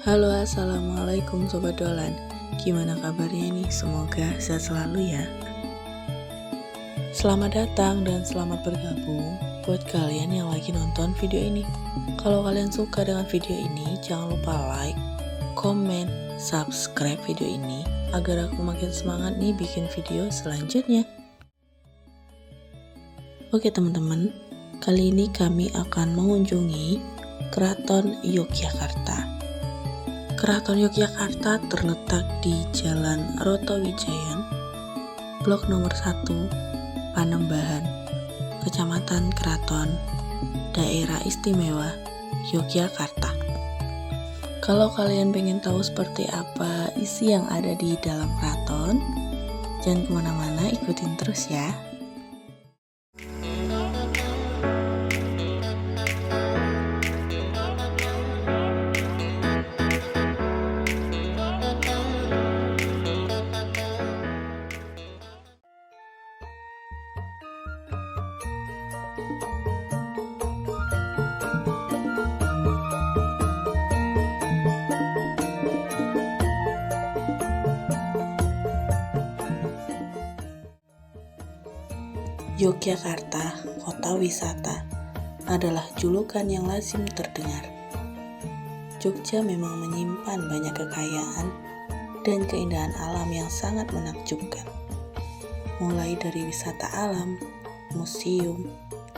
Halo, assalamualaikum Sobat Dolan. Gimana kabarnya nih? Semoga sehat selalu ya. Selamat datang dan selamat bergabung buat kalian yang lagi nonton video ini. Kalau kalian suka dengan video ini, jangan lupa like, komen, subscribe video ini agar aku makin semangat nih bikin video selanjutnya. Oke teman-teman, kali ini kami akan mengunjungi Keraton Yogyakarta. Keraton Yogyakarta terletak di Jalan Rotowijayan, Blok nomor 1, Panembahan, Kecamatan Keraton, Daerah Istimewa Yogyakarta. Kalau kalian pengen tahu seperti apa isi yang ada di dalam keraton, jangan kemana-mana, ikutin terus ya. Yogyakarta, kota wisata, adalah julukan yang lazim terdengar. Jogja memang menyimpan banyak kekayaan dan keindahan alam yang sangat menakjubkan. Mulai dari wisata alam, museum,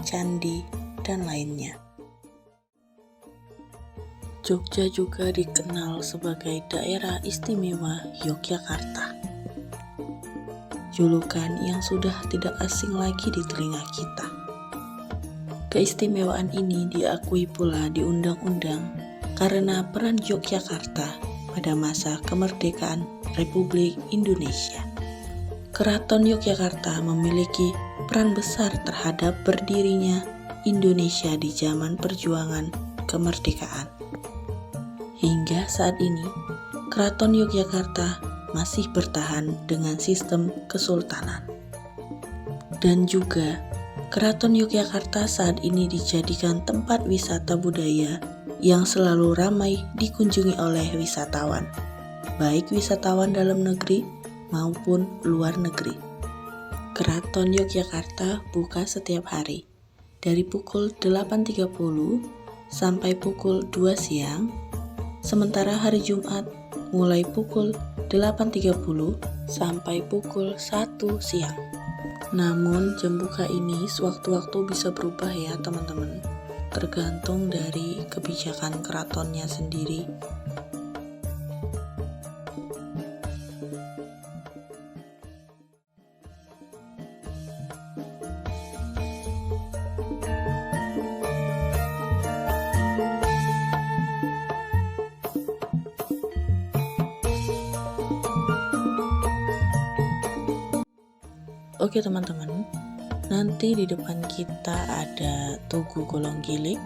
candi, dan lainnya. Jogja juga dikenal sebagai Daerah Istimewa Yogyakarta. Julukan yang sudah tidak asing lagi di telinga kita. Keistimewaan ini diakui pula di undang-undang karena peran Yogyakarta pada masa kemerdekaan Republik Indonesia. Keraton Yogyakarta memiliki peran besar terhadap berdirinya Indonesia di zaman perjuangan kemerdekaan. Hingga saat ini, Keraton Yogyakarta masih bertahan dengan sistem kesultanan. Dan juga, Keraton Yogyakarta saat ini dijadikan tempat wisata budaya yang selalu ramai dikunjungi oleh wisatawan, baik wisatawan dalam negeri maupun luar negeri. Keraton Yogyakarta buka setiap hari, dari pukul 8.30 sampai pukul 2 siang, sementara hari Jumat mulai pukul 8.30 sampai pukul 1 siang. Namun jam buka ini sewaktu-waktu bisa berubah ya teman-teman, tergantung dari kebijakan keratonnya sendiri. Oke teman-teman, nanti di depan kita ada Tugu Golonggiling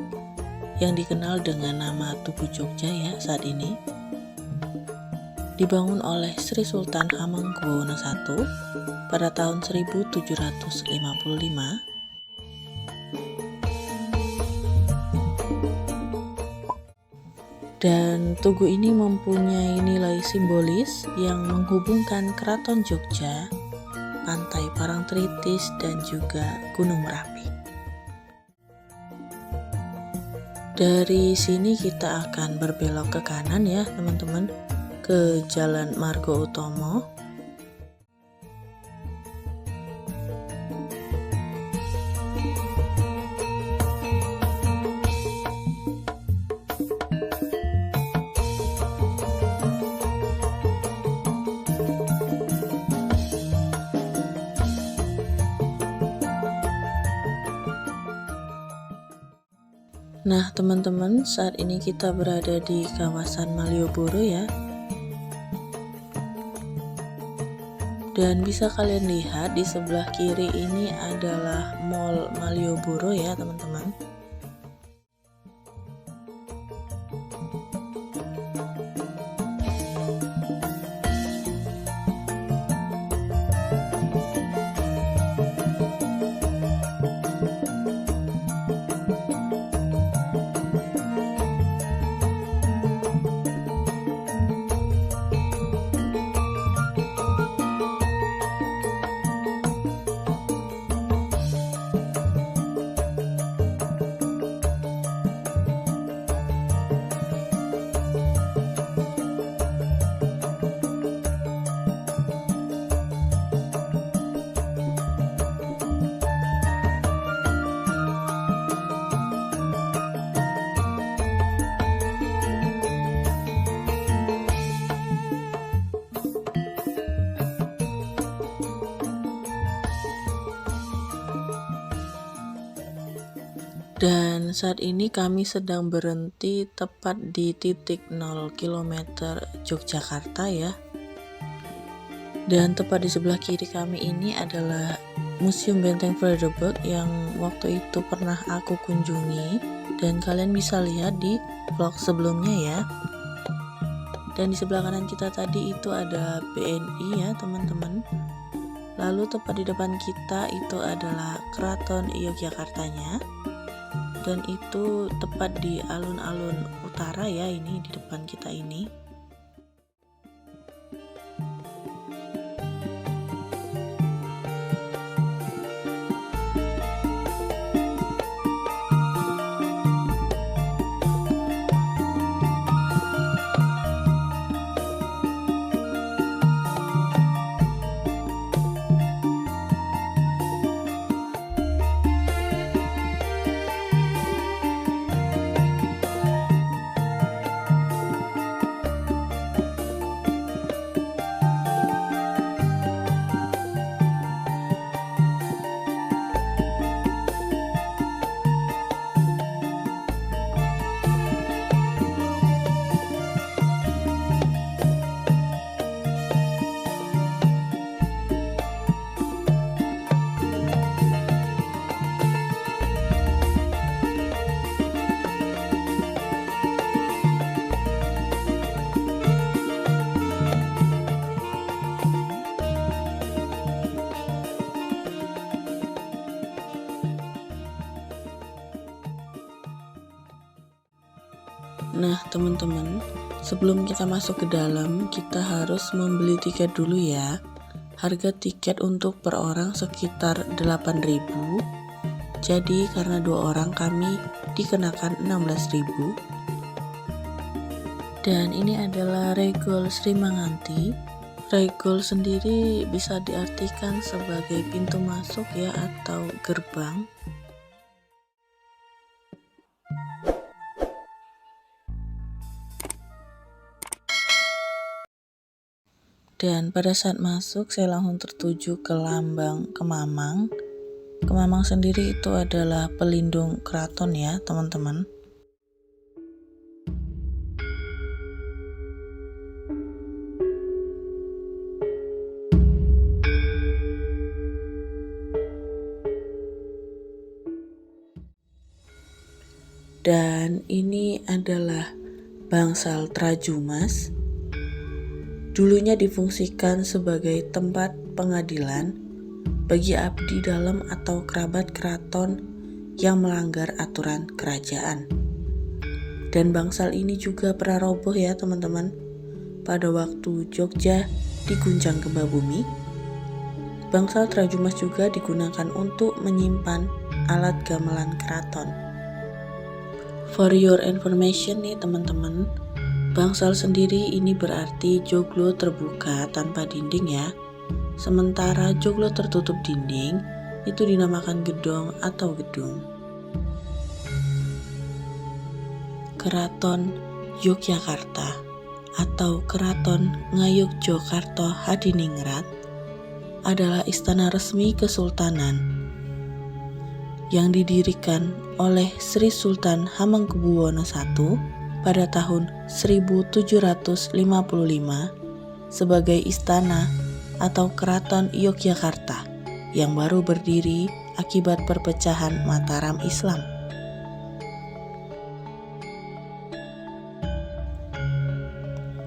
yang dikenal dengan nama Tugu Jogja ya saat ini. Dibangun oleh Sri Sultan Hamengkubuwono I pada tahun 1755. Dan tugu ini mempunyai nilai simbolis yang menghubungkan Keraton Jogja, Pantai Parangtritis, dan juga Gunung Merapi. Dari sini kita akan berbelok ke kanan ya teman-teman, ke Jalan Margo Utomo. Nah teman-teman, saat ini kita berada di kawasan Malioboro ya. Dan bisa kalian lihat di sebelah kiri ini adalah Mall Malioboro ya teman-teman. Dan saat ini kami sedang berhenti tepat di titik 0 km Yogyakarta ya. Dan tepat di sebelah kiri kami ini adalah Museum Benteng Vredenburg yang waktu itu pernah aku kunjungi, dan kalian bisa lihat di vlog sebelumnya ya. Dan di sebelah kanan kita tadi itu ada BNI ya teman-teman. Lalu tepat di depan kita itu adalah Keraton Yogyakartanya. Dan itu tepat di alun-alun utara ya, ini di depan kita ini. Nah teman-teman, sebelum kita masuk ke dalam, kita harus membeli tiket dulu ya. Harga tiket untuk per orang sekitar 8.000. Jadi karena 2 orang kami dikenakan 16.000. Dan ini adalah Regol Sri Manganti. Regol sendiri bisa diartikan sebagai pintu masuk ya, atau gerbang. Dan pada saat masuk saya langsung tertuju ke lambang Kemamang. Kemamang sendiri itu adalah pelindung keraton ya teman-teman. Dan ini adalah bangsal Trajumas. Dulunya difungsikan sebagai tempat pengadilan bagi abdi dalam atau kerabat keraton yang melanggar aturan kerajaan. Dan bangsal ini juga pernah roboh ya teman-teman, pada waktu Jogja diguncang gempa bumi. Bangsal Trajumas juga digunakan untuk menyimpan alat gamelan keraton. For your information nih teman-teman, bangsal sendiri ini berarti joglo terbuka tanpa dinding ya. Sementara joglo tertutup dinding itu dinamakan gedong atau gedung. Keraton Yogyakarta atau Keraton Ngayogyakarta Hadiningrat adalah istana resmi kesultanan yang didirikan oleh Sri Sultan Hamengkubuwono I pada tahun 1755 sebagai istana atau Keraton Yogyakarta yang baru berdiri akibat perpecahan Mataram Islam.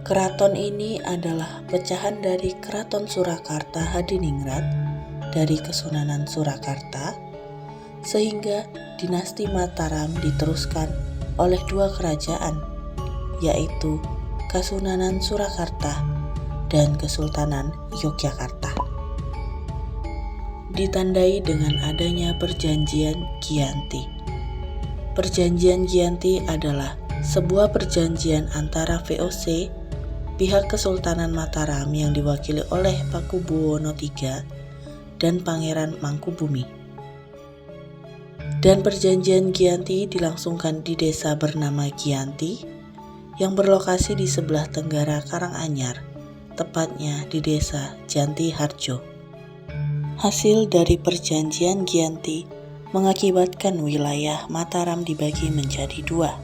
Keraton ini adalah pecahan dari Keraton Surakarta Hadiningrat dari Kesunanan Surakarta, sehingga dinasti Mataram diteruskan oleh 2 kerajaan, yaitu Kasunanan Surakarta dan Kesultanan Yogyakarta. Ditandai dengan adanya Perjanjian Giyanti. Perjanjian Giyanti adalah sebuah perjanjian antara VOC, pihak Kesultanan Mataram yang diwakili oleh Pakubuwono III dan Pangeran Mangkubumi. Dan perjanjian Giyanti dilangsungkan di desa bernama Giyanti yang berlokasi di sebelah tenggara Karanganyar, tepatnya di desa Janti Harjo. Hasil dari perjanjian Giyanti mengakibatkan wilayah Mataram dibagi menjadi dua.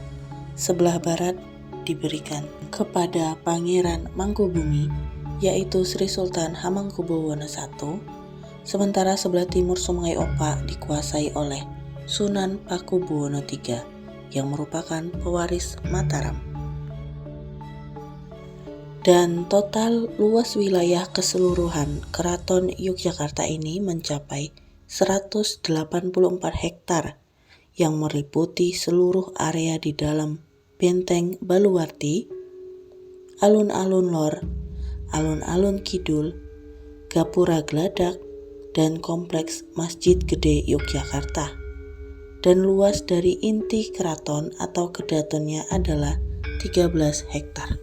Sebelah barat diberikan kepada Pangeran Mangkubumi, yaitu Sri Sultan Hamengkubuwono I, sementara sebelah timur Sungai Opak dikuasai oleh Sunan Pakubuwono III yang merupakan pewaris Mataram. Dan total luas wilayah keseluruhan Keraton Yogyakarta ini mencapai 184 hektar yang meliputi seluruh area di dalam Benteng Baluwarti, Alun-alun Lor, Alun-alun Kidul, Gapura Gladak, dan Kompleks Masjid Gede Yogyakarta. Dan luas dari inti keraton atau kedatonnya adalah 13 hektar.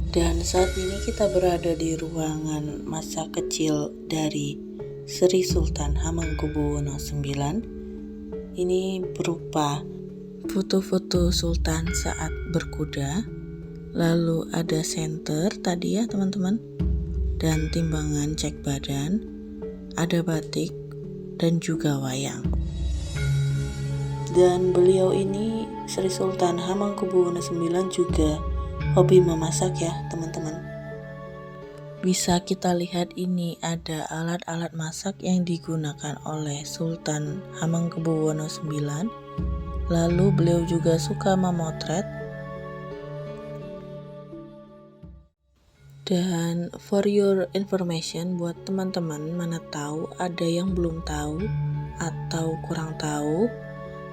Dan saat ini kita berada di ruangan masa kecil dari Sri Sultan Hamengkubuwono IX. Ini berupa foto-foto Sultan saat berkuda, lalu ada senter tadi ya teman-teman, dan timbangan cek badan, ada batik, dan juga wayang. Dan beliau ini, Sri Sultan Hamengkubuwono IX, juga hobi memasak ya teman-teman. Bisa kita lihat ini ada alat-alat masak yang digunakan oleh Sultan Hamengkubuwono IX. Lalu beliau juga suka memotret. Dan for your information, buat teman-teman mana tahu ada yang belum tahu atau kurang tahu,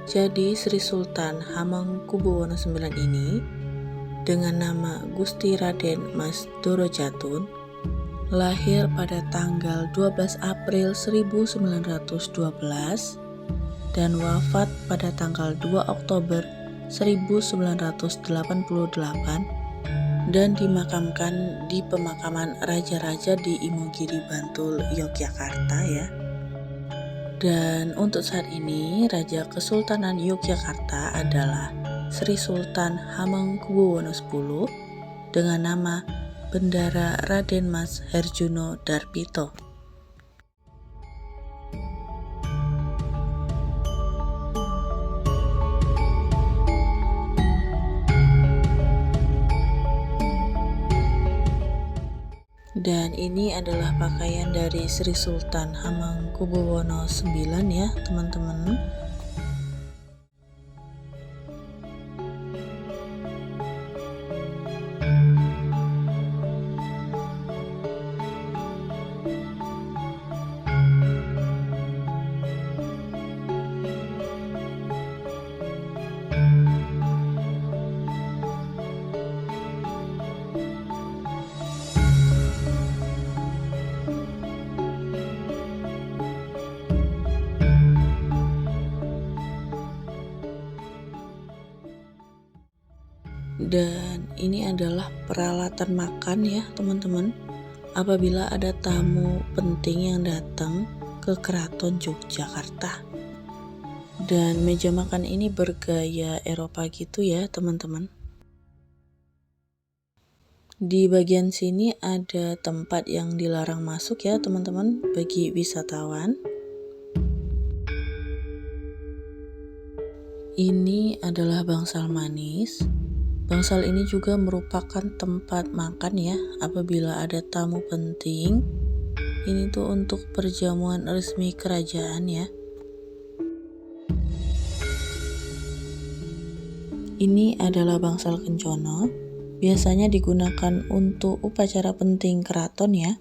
jadi Sri Sultan Hamengkubuwono IX ini dengan nama Gusti Raden Mas Dorojatun lahir pada tanggal 12 April 1912 dan wafat pada tanggal 2 Oktober 1988 dan dimakamkan di pemakaman raja-raja di Imogiri, Bantul, Yogyakarta ya. Dan untuk saat ini Raja Kesultanan Yogyakarta adalah Sri Sultan Hamengkubuwono X dengan nama Bendara Raden Mas Herjuno Darpito. Dan ini adalah pakaian dari Sri Sultan Hamengkubuwono IX ya teman-teman. Dan ini adalah peralatan makan ya teman-teman, apabila ada tamu penting yang datang ke Keraton Yogyakarta. Dan meja makan ini bergaya Eropa gitu ya teman-teman. Di bagian sini ada tempat yang dilarang masuk ya teman-teman bagi wisatawan. Ini adalah bangsal manis. Bangsal ini juga merupakan tempat makan ya apabila ada tamu penting. Ini tuh untuk perjamuan resmi kerajaan ya. Ini adalah bangsal kencono. Biasanya digunakan untuk upacara penting keraton ya.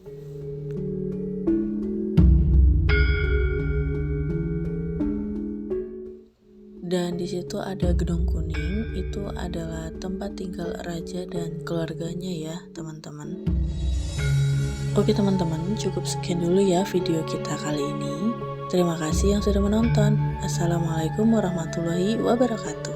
Dan di situ ada gedung kuning, itu adalah tempat tinggal raja dan keluarganya ya teman-teman. Oke teman-teman, cukup sekian dulu ya video kita kali ini. Terima kasih yang sudah menonton. Assalamualaikum warahmatullahi wabarakatuh.